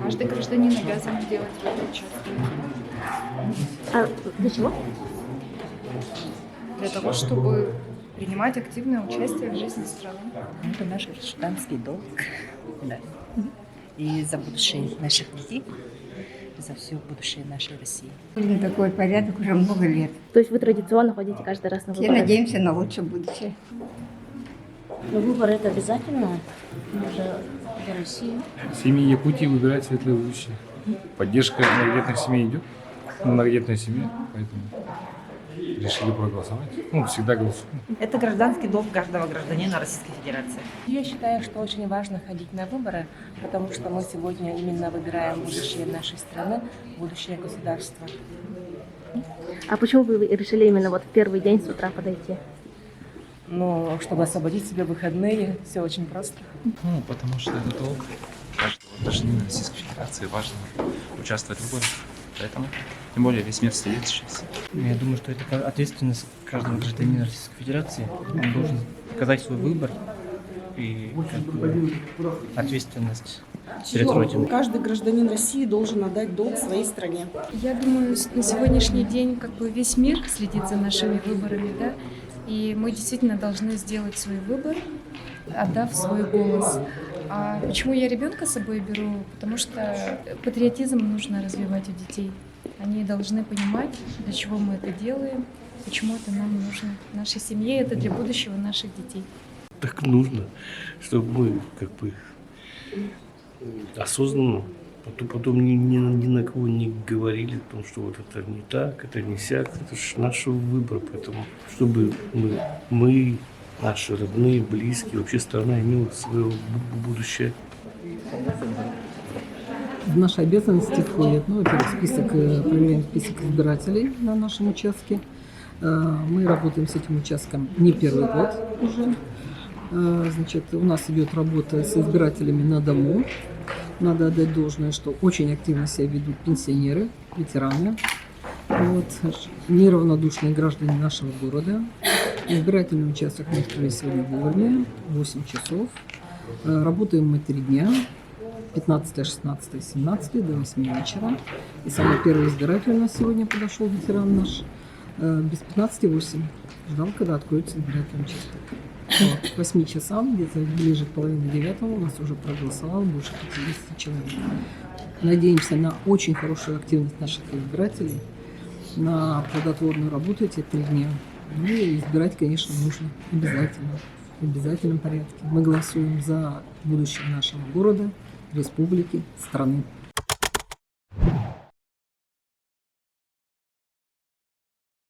Каждый гражданин обязан делать в этом участвовать. А для чего? Для того, чтобы принимать активное участие в жизни страны. Это наш гражданский долг, да. И за будущее наших детей, и за все будущее нашей России. Сегодня такой порядок уже много лет. То есть вы традиционно ходите каждый раз на Все выборы? надеемся на лучшее будущее. Но выборы это обязательно для России. Семьи Якутии выбирают светлое будущее. Поддержка многодетных семей идет. Мы многодетная семья, поэтому решили проголосовать. Ну, всегда голосуем. Это гражданский долг каждого гражданина Российской Федерации. Я считаю, что очень важно ходить на выборы, потому что мы сегодня именно выбираем будущее нашей страны, будущее государства. А почему вы решили именно вот в первый день с утра подойти? Но чтобы освободить себе выходные, все очень просто. Ну, потому что это долг каждого гражданина Российской Федерации. Важно участвовать в выборах. Поэтому, тем более, весь мир стоит сейчас. Я думаю, что это ответственность каждого гражданина Российской Федерации. Он должен показать свой выбор и ответственность перед Родиной. Каждый гражданин России должен отдать долг своей стране. Я думаю, на сегодняшний день весь мир следит за нашими выборами, да? И мы действительно должны сделать свой выбор, отдав свой голос. А почему я ребенка с собой беру? Потому что патриотизм нужно развивать у детей. Они должны понимать, для чего мы это делаем, почему это нам нужно. Нашей семье это для будущего наших детей. Так нужно, чтобы мы осознанно потом ни на кого не говорили о том, что вот это не так, это не сяк, это же наш выбор, поэтому чтобы мы, наши родные, близкие, вообще страна имела свое будущее. В наши обязанности входит, во-первых, проверяем список избирателей на нашем участке. Мы работаем с этим участком не первый год уже. Значит, у нас идет работа с избирателями на дому. Надо отдать должное, что очень активно себя ведут пенсионеры, ветераны, неравнодушные граждане нашего города. Избирательный участок мы открыли сегодня вовремя, 8 часов. Работаем мы 3 дня, 15, 16, 17 до 8 вечера. И самый первый избиратель у нас сегодня подошел, ветеран наш, без 15:08. Ждал, когда откроется избирательный участок. К 8 часам, где-то ближе к половине 9 у нас уже проголосовало больше 50 человек. Надеемся на очень хорошую активность наших избирателей, на плодотворную работу эти 3 дня. Ну и избирать, конечно, нужно обязательно, в обязательном порядке. Мы голосуем за будущее нашего города, республики, страны.